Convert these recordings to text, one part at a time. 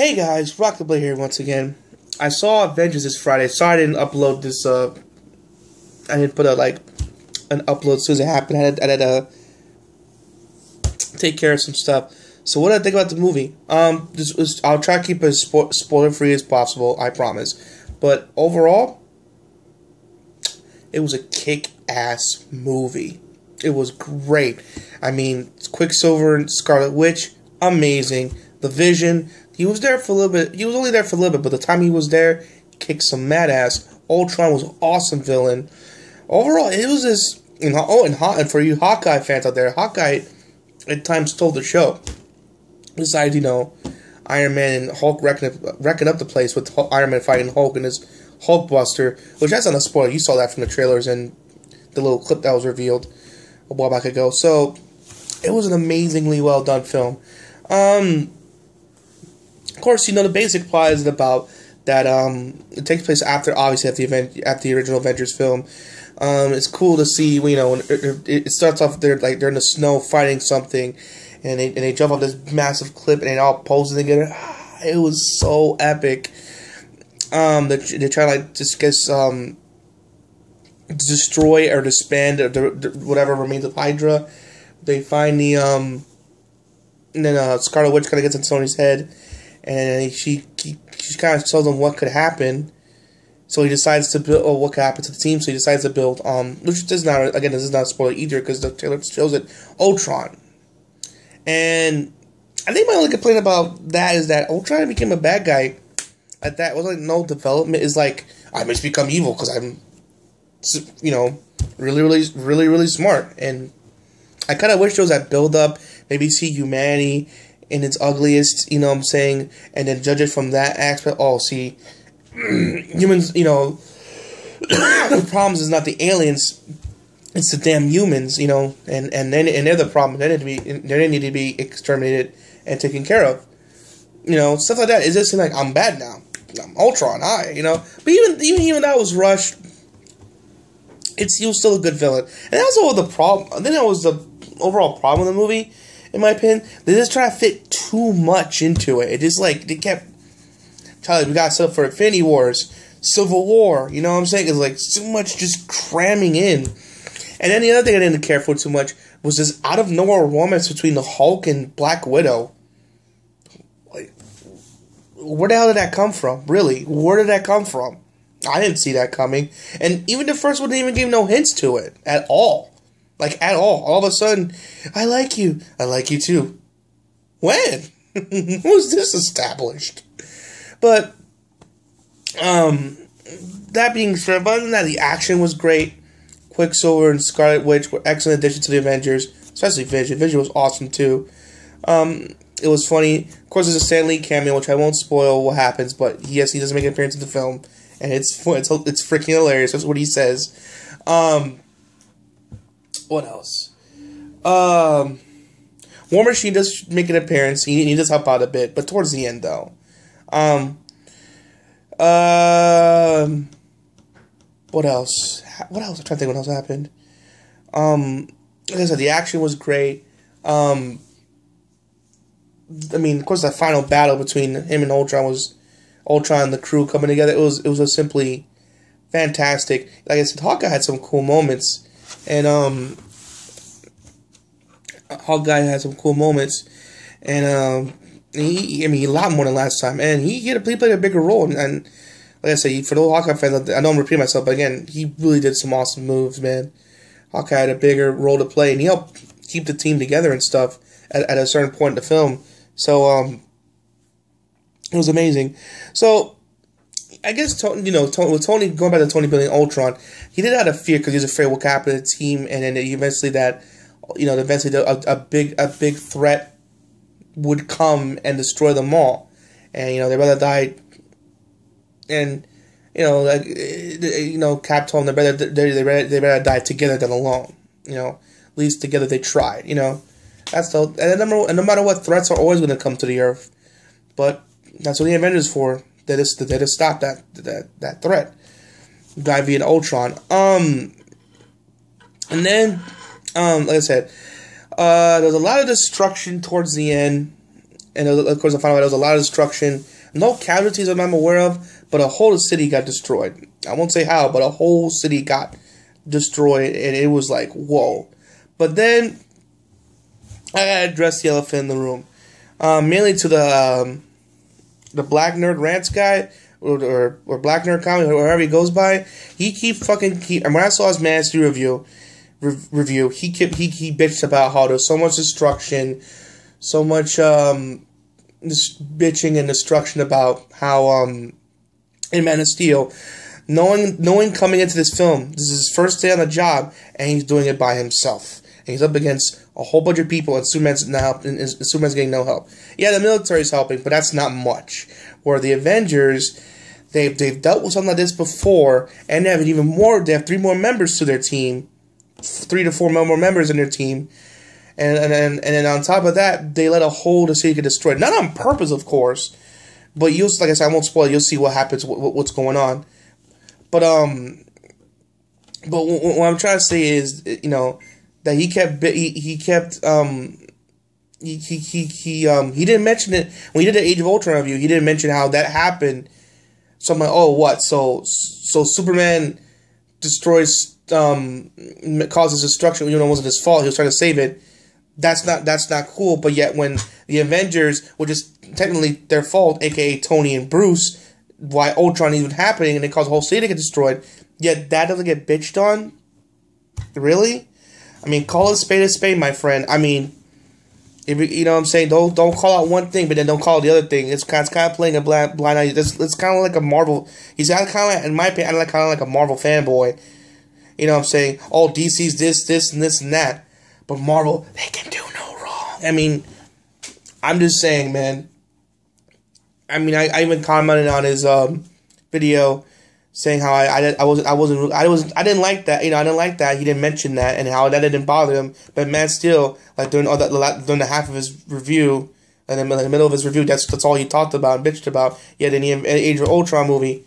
Hey guys, RockingTheBlade here once again. I saw Avengers this Friday. Sorry I didn't upload this, I didn't put an upload as soon as it happened. I had to take care of some stuff. So what did I think about the movie? I'll try to keep it as spoiler-free as possible, I promise. But overall, it was a kick-ass movie. It was great. I mean, Quicksilver and Scarlet Witch, amazing. The Vision, he was there for a little bit. He was only there for a little bit, but the time he was there, kicked some mad ass. Ultron was an awesome villain. Overall, it was this. And for you Hawkeye fans out there, Hawkeye at times stole the show. Besides, Iron Man and Hulk wrecking up the place with Iron Man fighting Hulk and his Hulkbuster, which that's not a spoiler. You saw that from the trailers and the little clip that was revealed a while back ago. So it was an amazingly well done film. Of course, the basic plot is about that. It takes place after the original Avengers film. It's cool to see, it starts off they're in the snow fighting something, and they jump off this massive cliff and they all posing together. It was so epic. They try to just destroy or disband whatever remains of Hydra. They find and then Scarlet Witch kind of gets in Sony's head, and she kind of tells him what could happen. So he decides to build, what could happen to the team. So he decides to build, which this is not a spoiler either because the trailer shows it, Ultron. And I think my only complaint about that is that Ultron became a bad guy. At that was no development. Is I must become evil because I'm, really smart. And I kind of wish there was that build up. Maybe see humanity in its ugliest, and then judge it from that aspect. Oh, see, humans, the problems is not the aliens, it's the damn humans, and they're the problem. They need to be exterminated and taken care of, stuff like that. It just seems like I'm bad now. I'm Ultron, but even that was rushed. He was still a good villain, and that's all the problem. I think that was the overall problem with the movie. In my opinion, they just try to fit too much into it. It just they kept, Charlie, we got set up for Infinity Wars, Civil War. You know what I'm saying? It's too much just cramming in. And then the other thing I didn't care for too much was this out of nowhere romance between the Hulk and Black Widow. Where the hell did that come from? Really, where did that come from? I didn't see that coming. And even the first one didn't even give no hints to it at all. At all. All of a sudden, I like you. I like you too. When? Was this established? But, that being said, other than that, the action was great. Quicksilver and Scarlet Witch were excellent additions to the Avengers, especially Vision. Vision was awesome too. It was funny. Of course, there's a Stan Lee cameo, which I won't spoil what happens, but yes, he does make an appearance in the film, and it's freaking hilarious. That's what he says. What else? War Machine does make an appearance. He does help out a bit, but towards the end, though. What else? I'm trying to think what else happened. Like I said, the action was great. Of course, the final battle between him and Ultron was Ultron and the crew coming together. It was a simply fantastic. Like I said, Hawkeye had some cool moments. And Hawkeye had some cool moments, and he a lot more than last time, and he played a bigger role. And like I said, for the Hawkeye fans, I know I'm repeating myself, but again, he really did some awesome moves, man. Hawkeye had a bigger role to play, and he helped keep the team together and stuff at a certain point in the film. So it was amazing. So I guess with Tony going back to Tony building Ultron, he did have a fear because he was afraid what happened to the team, and then eventually a big threat would come and destroy them all, and their brother died, and Cap told them they better die together than alone. At least together they tried. That's and no matter what, threats are always going to come to the Earth, but that's what the Avengers for. They just stop that threat. Guy via Ultron. And then like I said, there's a lot of destruction towards the end. And of course, I found out there was a lot of destruction. No casualties I'm aware of, but a whole city got destroyed. I won't say how, but a whole city got destroyed, and it was like, whoa. But then, I gotta address the elephant in the room. Mainly to the Black Nerd Rants guy, or Black Nerd Comedy, or wherever he goes by. And when I saw his Man of Steel review, he bitched about how there's so much destruction, so much this bitching and destruction about how in Man of Steel, knowing coming into this film, this is his first day on the job, and he's doing it by himself. And he's up against a whole bunch of people, and Superman's getting no help. Yeah, the military's helping, but that's not much. Where the Avengers, they've dealt with something like this before, and they have even more. They have 3 more members to their team, 3 to 4 more members in their team, and then on top of that, they let a whole city get destroyed. Not on purpose, of course, but like I said, I won't spoil it. You'll see what happens, what's going on. But what I'm trying to say is, that he didn't mention it when he did the Age of Ultron review. He didn't mention how that happened. So I'm like, oh, what? So Superman destroys, causes destruction. Even though it wasn't his fault, he was trying to save it. That's not cool. But yet, when the Avengers, which is technically their fault, aka Tony and Bruce, why Ultron even happening, and they cause the whole city to get destroyed. Yet that doesn't get bitched on. Really? I mean, call a spade, my friend. I mean, if you know what I'm saying, don't call out one thing, but then don't call out the other thing. It's kind of playing a blind eye. It's kind of like a Marvel. He's kind of like, in my opinion, kind of like a Marvel fanboy. You know what I'm saying? Oh, DC's this, and this, and that. But Marvel, they can do no wrong. I mean, I'm just saying, man. I mean, I even commented on his video, saying how I didn't like that. I didn't like that he didn't mention that, and how that didn't bother him. But Man Steel, like during the half of his review, and in the middle of his review, that's all he talked about and bitched about. Yet in the Age of Ultron movie,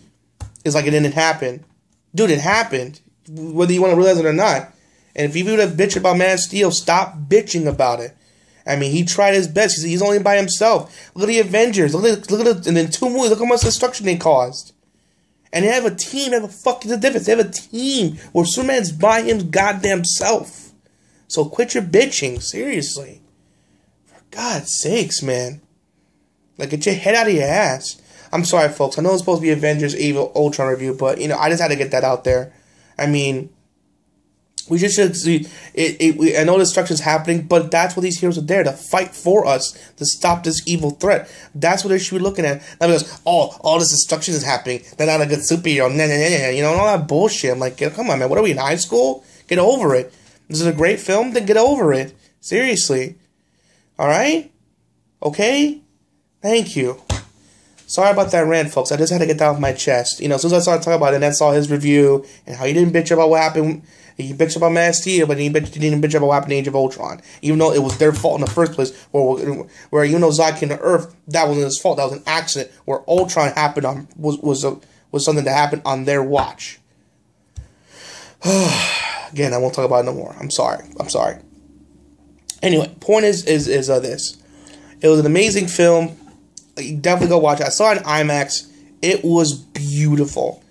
it's like it didn't happen. Dude, it happened, whether you want to realize it or not. And if you would have bitched about Man Steel, stop bitching about it. I mean, he tried his best. He's only by himself. Look at the Avengers. Look at and then 2 movies. Look how much destruction they caused. And they have a team. They have a fucking difference. They have a team where Superman's by his goddamn self. So quit your bitching. Seriously. For God's sakes, man. Like, get your head out of your ass. I'm sorry, folks. I know it's supposed to be Avengers Age of Ultron review, but, I just had to get that out there. I mean, we just should see I know destruction's happening, but that's what these heroes are there, to fight for us, to stop this evil threat. That's what they should be looking at. Not because, all this destruction is happening, they're not a good superhero, and all that bullshit. I'm like, come on, man, what are we, in high school? Get over it. This is a great film, then get over it. Seriously. Alright? Okay? Thank you. Sorry about that rant, folks. I just had to get that off my chest. As soon as I started talking about it, and I saw his review, and how he didn't bitch about what happened. He bitched about Man of Steel, but he didn't bitch about what happened in Age of Ultron. Even though it was their fault in the first place, where even though Zod came to Earth, that wasn't his fault. That was an accident. Where Ultron happened was something that happened on their watch. Again, I won't talk about it no more. I'm sorry. Anyway, point is this. It was an amazing film. You definitely go watch it. I saw it in IMAX. It was beautiful.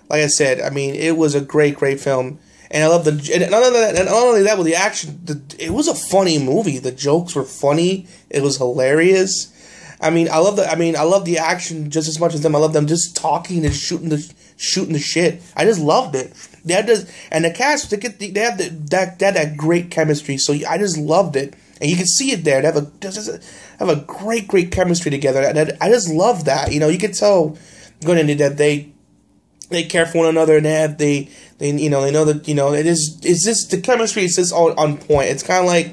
Like I said, I mean, it was a great film. And I love and not only that, with the action, it was a funny movie. The jokes were funny. It was hilarious. I love the action just as much as them. I love them just talking and shooting the shit. I just loved it. They had this, and the cast, they have that great chemistry. So I just loved it, and you can see it there. They have a great chemistry together. I just love that. You can tell going into that they care for one another, and they know that it's just the chemistry is just on point. It's kind of like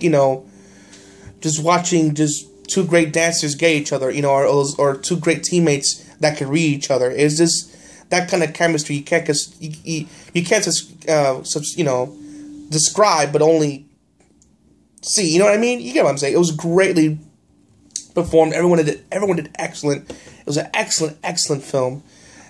just watching just 2 great dancers get each other, or 2 great teammates that can read each other. It's just that kind of chemistry you can't just describe, but only see. You know what I mean? You get what I'm saying? It was greatly performed. Everyone did excellent. It was an excellent film.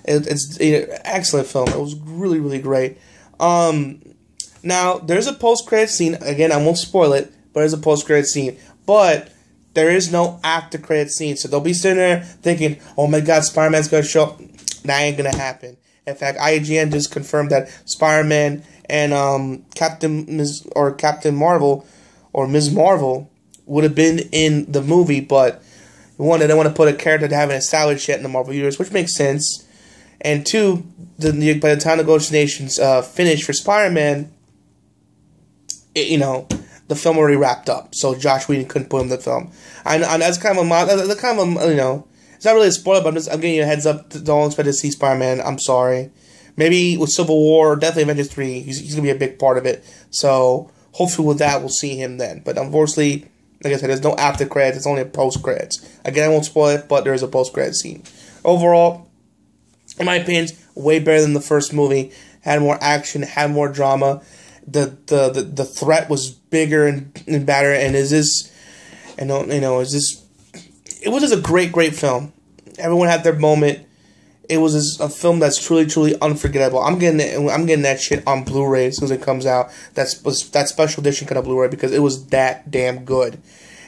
It's an excellent film. It was really great. Now there's a post-credit scene. Again, I won't spoil it, but there's a post-credit scene. But There is no after credit scene, so they'll be sitting there thinking, "Oh my God, Spider-Man's gonna show up." That ain't gonna happen. In fact, IGN just confirmed that Spider-Man and Captain Marvel or Ms. Marvel would have been in the movie, but one, they don't want to put a character that haven't established yet in the Marvel universe, which makes sense. And two, by the time negotiations finished for Spider-Man, the film already wrapped up, so Josh Whedon couldn't put him in the film. And that's kind of it's not really a spoiler, but I'm giving you a heads up. Don't expect to see Spider-Man. I'm sorry. Maybe with Civil War, definitely Avengers 3, he's going to be a big part of it. So hopefully with that, we'll see him then. But unfortunately, like I said, there's no after credits. It's only a post credits. Again, I won't spoil it, but there is a post credits scene. Overall, in my opinion, way better than the first movie. Had more action, had more drama. The threat was bigger and better. And it was just a great film. Everyone had their moment. It was just a film that's truly unforgettable. I'm getting that shit on Blu-ray as soon as it comes out. That special edition kind of Blu-ray, because it was that damn good.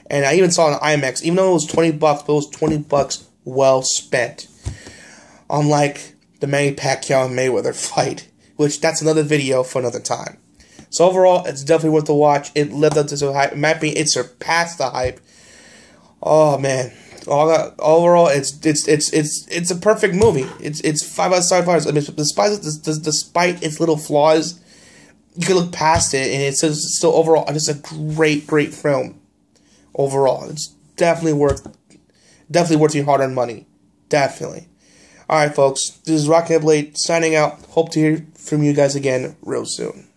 And I even saw it on IMAX, even though it was $20, but it was $20 well spent. Unlike the Manny Pacquiao and Mayweather fight, which that's another video for another time. So overall, it's definitely worth the watch. It lived up to the hype. In my opinion, it surpassed the hype. Oh man. Overall, it's a perfect movie. It's 5 out of 5 stars. I mean, despite its little flaws, you can look past it, and it's still overall just a great film. Overall, it's definitely worth your hard-earned money. Definitely. All right, folks. This is RockingTheBlade signing out. Hope to hear from you guys again real soon.